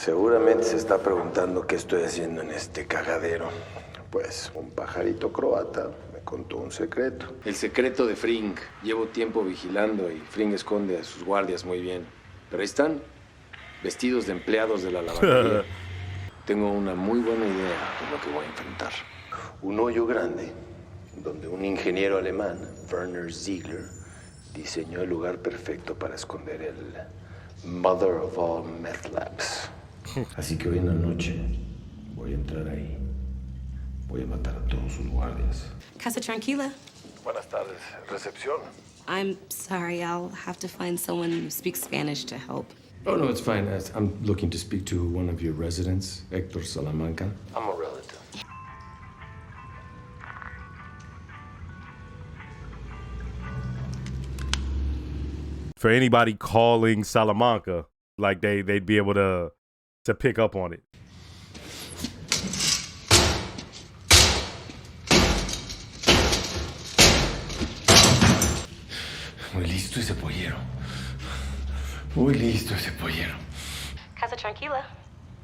Seguramente se está preguntando qué estoy haciendo en este cagadero. Pues un pajarito croata me contó un secreto. El secreto de Fring. Llevo tiempo vigilando y Fring esconde a sus guardias muy bien. Pero ahí están, vestidos de empleados de la lavandería. Tengo una muy buena idea de lo que voy a enfrentar. Un hoyo grande, donde un ingeniero alemán, Werner Ziegler, diseñó el lugar perfecto para esconder el Mother of All Meth Labs. Así que hoy en la noche voy a entrar ahí. Voy a matar a todos sus guardias. Casa Tranquila. Buenas tardes. ¿Recepción? I'm sorry, I'll have to find someone who speaks Spanish to help. Oh, no, it's fine. I'm looking to speak to one of your residents, Héctor Salamanca. I'm a relative. For anybody calling Salamanca, like they'd be able to pick up on it. Muy listo ese pollero. Muy listo ese pollero. Casa Tranquila.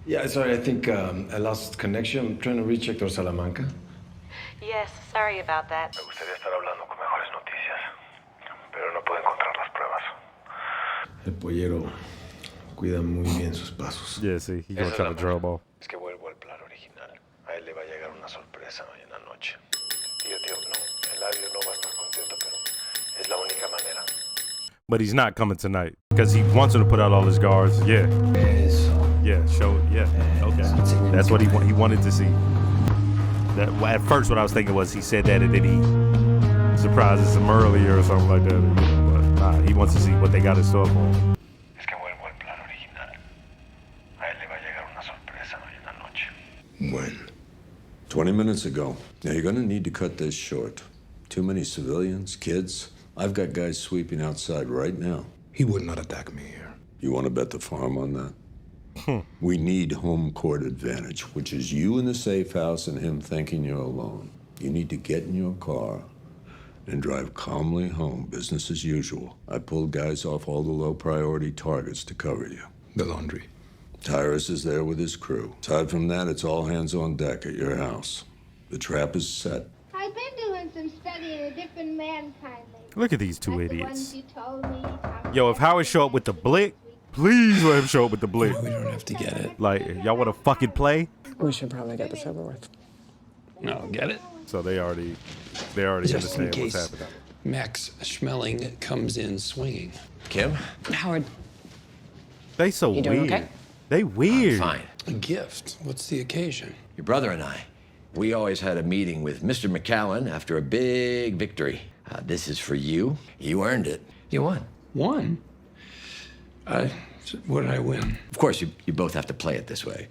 Yeah, sorry, I think I lost connection. I'm trying to reach Héctor Salamanca. Yes, sorry about that. Me gustaría estar hablando con mejores noticias, pero no puedo encontrar las pruebas. El pollero cuida muy bien sus pasos. Yeah, see, he gonna try to draw ball. Es que vuelvo al plan original. A él le va a llegar una sorpresa hoy en la noche. Tío, no, Eladio no va a estar contento, pero es la única manera. But he's not coming tonight because he wants him to put out all his guards. Yeah. Yeah, show it. Yeah. Okay. That's what he wanted to see. That at first, what I was thinking was he said that and then he surprises him earlier or something like that. But nah, he wants to see what they got in store for him. Es que vuelvo al plan original. A él le va a llegar una sorpresa hoy en la noche. When? 20 minutes ago. Now you're gonna need to cut this short. Too many civilians, kids. I've got guys sweeping outside right now. He would not attack me here. You want to bet the farm on that? We need home court advantage, which is you in the safe house and him thinking you're alone. You need to get in your car and drive calmly home, business as usual. I pulled guys off all the low-priority targets to cover you. The laundry. Tyrus is there with his crew. Aside from that, it's all hands on deck at your house. The trap is set. I've been doing some studying of different mankind lately. Look at these two Like the idiots. ones you told me, Yo, if Howard show up with the blick, please let him show up with the blick. We don't have to get it. Like, y'all want to fucking play? We should probably get this over with. No, get it? So they already Just in understand what's case happening. Max Schmeling comes in swinging. Kim? Howard, They so you doing weird. okay? They weird. Fine. A gift. What's the occasion? Your brother and I, we always had a meeting with Mr. McCowan after a big victory. This is for you. You earned it. You won. One. What did I win? Of course, you both have to play it this way.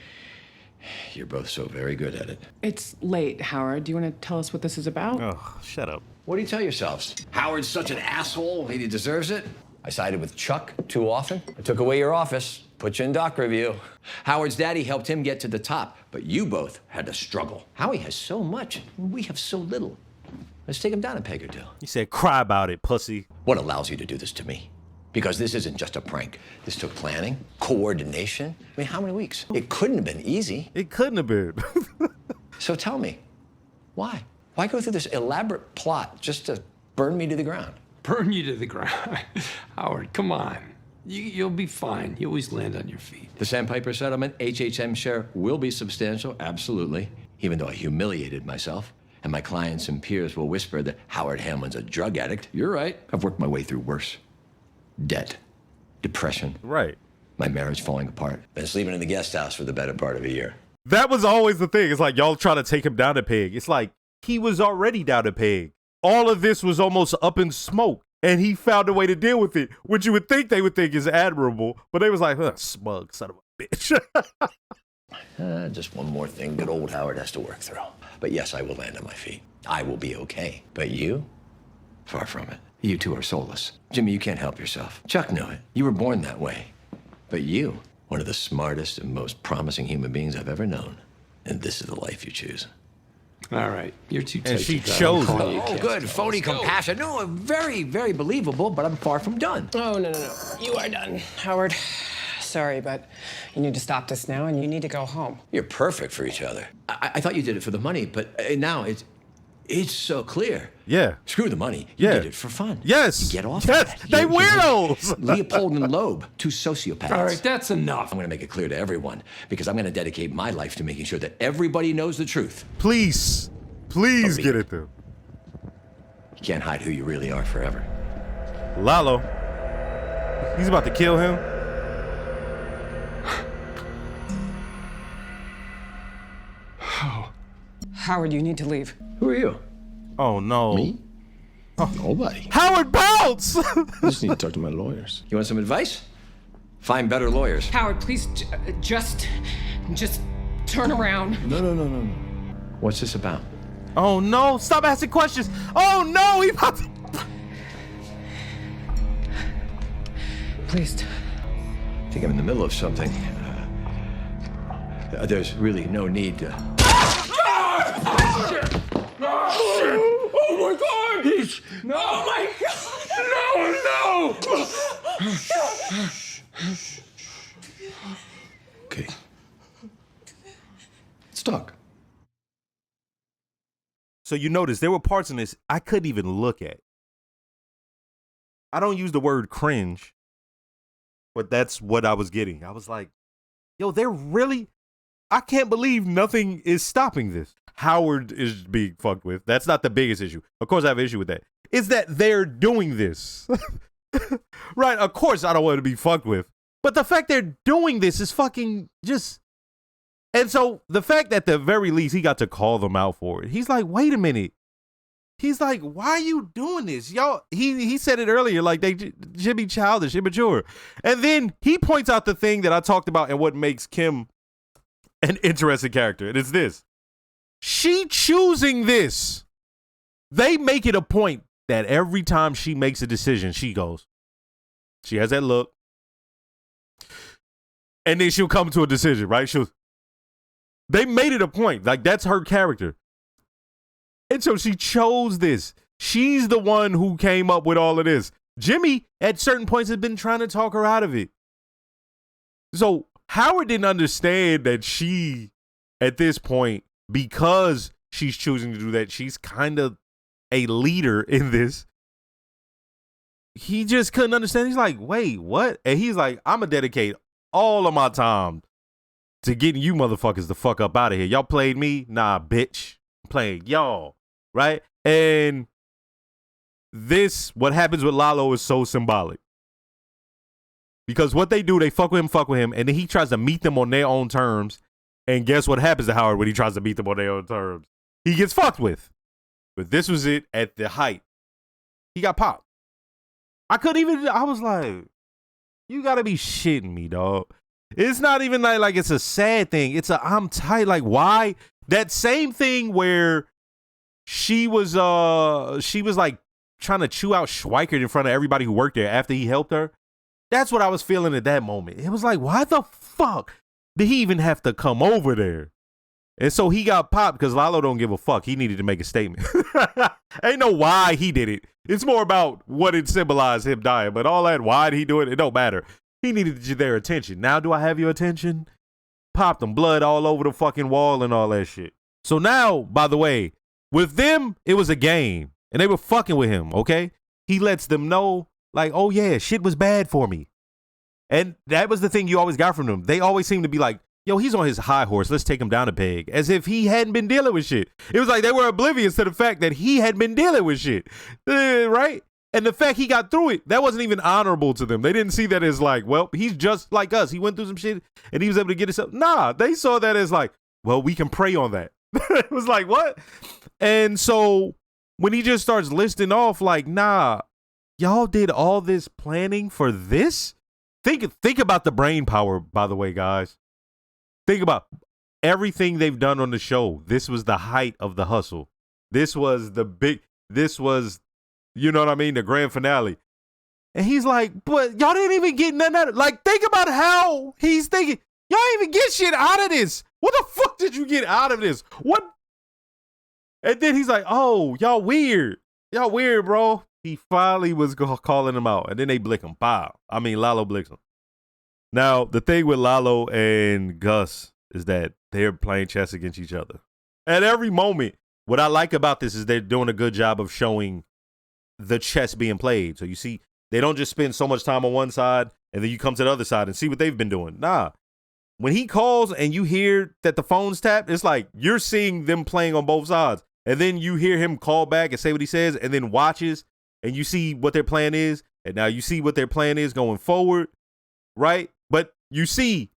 You're both so very good at it. It's late, Howard. Do you want to tell us what this is about? Oh, shut up. What do you tell yourselves? Howard's such an asshole, he deserves it. I sided with Chuck too often. I took away your office, put you in doc review. Howard's daddy helped him get to the top, but you both had to struggle. Howie has so much, we have so little. Let's take him down a peg or two. You said cry about it, pussy. What allows you to do this to me? Because this isn't just a prank. This took planning, coordination. I mean, how many weeks? It couldn't have been easy. It couldn't have been. So tell me, why? Why go through this elaborate plot just to burn me to the ground? Burn you to the ground. Howard, come on. You'll be fine. You always land on your feet. The Sandpiper settlement, HHM share will be substantial, absolutely. Even though I humiliated myself, and my clients and peers will whisper that Howard Hamlin's a drug addict. You're right. I've worked my way through worse. Debt, depression. Right. My marriage falling apart. Been sleeping in the guest house for the better part of a year. That was always the thing. It's like y'all trying to take him down a peg. It's like he was already down a peg. All of this was almost up in smoke, and he found a way to deal with it, which you would think they would think is admirable, but they was like, smug son of a bitch. Just one more thing good old Howard has to work through. But yes, I will land on my feet. I will be okay. But you? Far from it. You two are soulless. Jimmy, you can't help yourself. Chuck knew it. You were born that way. But you, one of the smartest and most promising human beings I've ever known. And this is the life you choose. All right, you're too tight. And she to drive. chose I'm it. calling you Oh, Kev. good. Phony compassion. No, very, very believable, but I'm far from done. Oh, no. You are done, Howard. sorry, but you need to stop this now and you need to go home. You're perfect for each other. I thought you did it for the money, but now it's so clear. Yeah. Screw the money. You Yeah. did it for fun. Yes. You get off Yes. of that. They You're weirdos. Leopold and Loeb, two sociopaths. All right, that's enough. I'm going to make it clear to everyone because I'm going to dedicate my life to making sure that everybody knows the truth. Please get it through. You can't hide who you really are forever. Lalo. He's about to kill him. Howard, you need to leave. Who are you? Oh no. Me? Nobody. Howard Bounce! I just need to talk to my lawyers. You want some advice? Find better lawyers. Howard, please just turn around. No. What's this about? Oh no, stop asking questions. Oh no, he about to... Please. I think I'm in the middle of something. There's really no need to. Oh my God! No! Oh my God! No! Okay. Let's talk. So you notice there were parts in this I couldn't even look at. I don't use the word cringe, but that's what I was getting. I was like, yo, they're really... I can't believe nothing is stopping this. Howard is being fucked with. That's not the biggest issue. Of course, I have an issue with that. It's that they're doing this. Right, of course I don't want to be fucked with. But the fact they're doing this is fucking just... And so the fact that at the very least he got to call them out for it. He's like, wait a minute. He's like, why are you doing this? Y'all, he said it earlier, like they should be childish, immature. And then he points out the thing that I talked about and what makes Kim an interesting character. And it's this. She choosing this. They make it a point that every time she makes a decision, she goes. She has that look. And then she'll come to a decision, right? They made it a point. Like, that's her character. And so she chose this. She's the one who came up with all of this. Jimmy, at certain points, has been trying to talk her out of it. So Howard didn't understand that she, at this point, because she's choosing to do that, she's kind of a leader in this. He just couldn't understand. He's like, wait, what? And he's like, I'm going to dedicate all of my time to getting you motherfuckers the fuck up out of here. Y'all played me? Nah, bitch. I'm playing y'all. Right? And this, what happens with Lalo is so symbolic. Because what they do, they fuck with him, and then he tries to meet them on their own terms. And guess what happens to Howard when he tries to meet them on their own terms? He gets fucked with. But this was it at the height. He got popped. I was like, you gotta be shitting me, dog. It's not even like it's a sad thing. I'm tight. Like, why? That same thing where she was like trying to chew out Schweikert in front of everybody who worked there after he helped her. That's what I was feeling at that moment. It was like, why the fuck did he even have to come over there? And so he got popped because Lalo don't give a fuck. He needed to make a statement. Ain't no why he did it. It's more about what it symbolized him dying. But all that, why did he do it? It don't matter. He needed their attention. Now do I have your attention? Popped them, blood all over the fucking wall and all that shit. So now, by the way, with them, it was a game. And they were fucking with him, okay? He lets them know, like, oh yeah, shit was bad for me. And that was the thing you always got from them. They always seemed to be like, yo, he's on his high horse. Let's take him down a peg. As if he hadn't been dealing with shit. It was like they were oblivious to the fact that he had been dealing with shit. Right? And the fact he got through it, that wasn't even honorable to them. They didn't see that as like, well, he's just like us. He went through some shit and he was able to get himself. Nah, they saw that as like, well, we can prey on that. It was like, what? And so when he just starts listing off like, nah, y'all did all this planning for this? Think about the brain power, by the way, guys. Think about everything they've done on the show. This was the height of the hustle. This was, you know what I mean? The grand finale. And he's like, but y'all didn't even get none out of it. Like, think about how he's thinking. Y'all didn't even get shit out of this. What the fuck did you get out of this? What? And then he's like, oh, y'all weird. Y'all weird, bro. He finally was calling him out. And then they blick him. Bow. I mean, Lalo blicks him. Now, the thing with Lalo and Gus is that they're playing chess against each other. At every moment, what I like about this is they're doing a good job of showing the chess being played. So you see, they don't just spend so much time on one side and then you come to the other side and see what they've been doing. Nah. When he calls and you hear that the phone's tapped, it's like you're seeing them playing on both sides. And then you hear him call back and say what he says and then watches and you see what their plan is. And now you see what their plan is going forward, right? But you see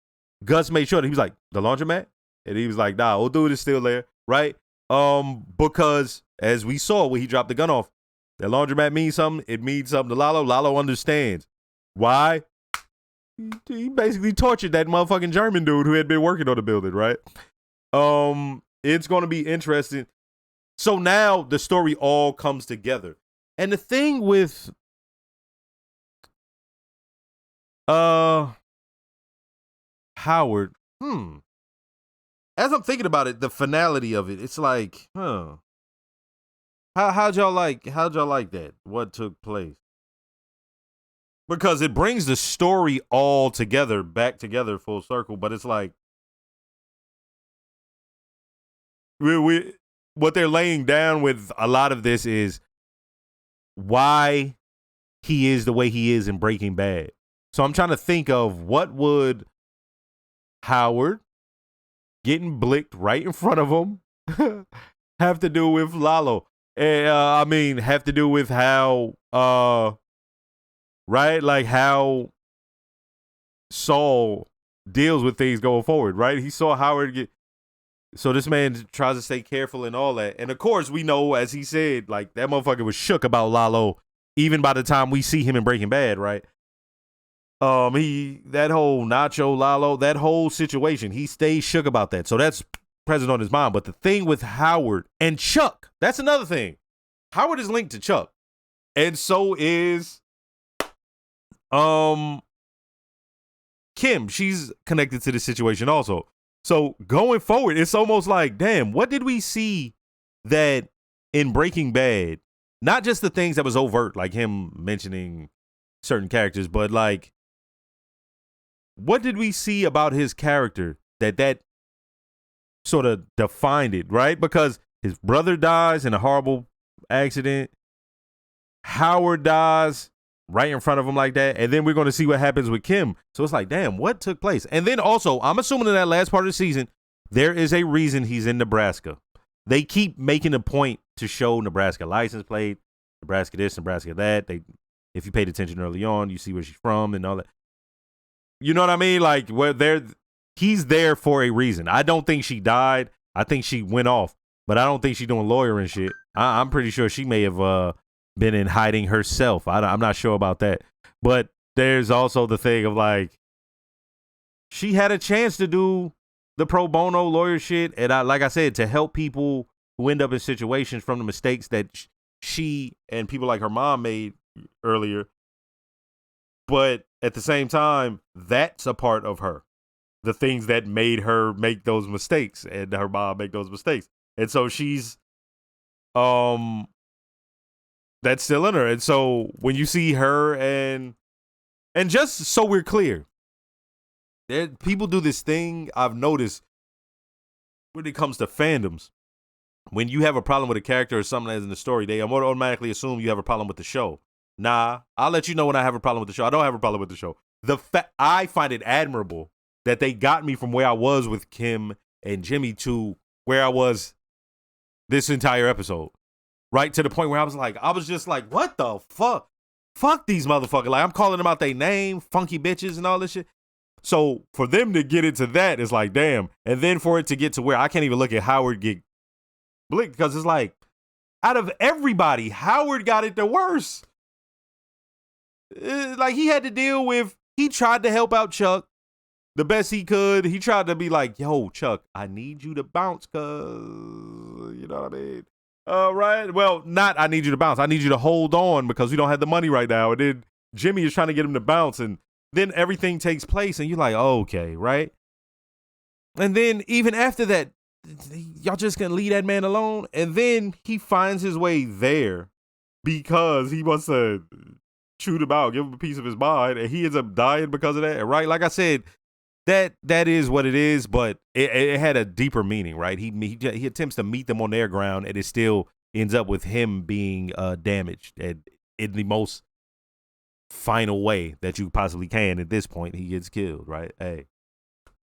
Gus made sure that he was like, the laundromat? And he was like, nah, old dude is still there, right? Because as we saw when he dropped the gun off, that laundromat means something. It means something to Lalo. Lalo understands. Why? He basically tortured that motherfucking German dude who had been working on the building, right? It's going to be interesting. So now the story all comes together. And the thing with Howard, as I'm thinking about it, the finality of it, it's like, how'd y'all like that? What took place? Because it brings the story all together, back together, full circle. But it's like, what they're laying down with a lot of this is why he is the way he is in Breaking Bad. So I'm trying to think of what would Howard getting blicked right in front of him have to do with Lalo. Have to do with how, right? Like how Saul deals with things going forward, right? He saw Howard get, so this man tries to stay careful and all that. And of course, we know, as he said, like that motherfucker was shook about Lalo even by the time we see him in Breaking Bad, right? That whole Nacho Lalo, that whole situation, he stays shook about that. So that's present on his mind. But the thing with Howard and Chuck, that's another thing. Howard is linked to Chuck. And so is Kim. She's connected to this situation also. So going forward, it's almost like, damn, what did we see that in Breaking Bad? Not just the things that was overt, like him mentioning certain characters, but like, what did we see about his character that sort of defined it, right? Because his brother dies in a horrible accident. Howard dies right in front of him like that. And then we're going to see what happens with Kim. So it's like, damn, what took place? And then also, I'm assuming in that last part of the season, there is a reason he's in Nebraska. They keep making a point to show Nebraska license plate, Nebraska this, Nebraska that. If you paid attention early on, you see where she's from and all that. You know what I mean? Like, he's there for a reason. I don't think she died. I think she went off, but I don't think she's doing lawyer and shit. I'm pretty sure she may have been in hiding herself. I'm not sure about that. But there's also the thing of like, she had a chance to do the pro bono lawyer shit. And like I said, to help people who end up in situations from the mistakes that she and people like her mom made earlier. But at the same time, that's a part of her. The things that made her make those mistakes and her mom make those mistakes. And so she's, that's still in her. And so when you see her and just so we're clear, people do this thing I've noticed when it comes to fandoms. When you have a problem with a character or something that's in the story, they automatically assume you have a problem with the show. Nah, I'll let you know when I have a problem with the show. I don't have a problem with the show. I find it admirable that they got me from where I was with Kim and Jimmy to where I was this entire episode. Right to the point where I was just like, what the fuck? Fuck these motherfuckers. Like, I'm calling them out their name, funky bitches and all this shit. So for them to get into that, it's like, damn. And then for it to get to where I can't even look at Howard get blinked because it's like, out of everybody, Howard got it the worst. Like, he had to deal with, he tried to help out Chuck the best he could. He tried to be like, yo, Chuck, I need you to bounce because, you know what I mean? Right? Well, not I need you to bounce. I need you to hold on because we don't have the money right now. And then Jimmy is trying to get him to bounce. And then everything takes place and you're like, oh, okay, right? And then even after that, y'all just gonna leave that man alone? And then he finds his way there because he wants to chewed him out, give him a piece of his mind, and he ends up dying because of that, right? Like I said, that is what it is, but it had a deeper meaning, right? He attempts to meet them on their ground, and it still ends up with him being damaged and in the most final way that you possibly can. At this point, he gets killed, right? Hey,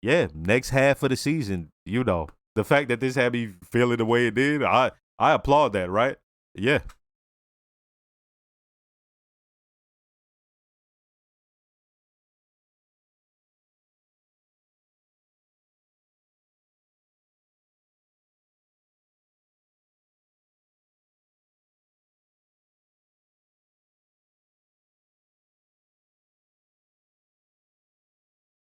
yeah, next half of the season, the fact that this had me feeling the way it did, I applaud that, right? Yeah,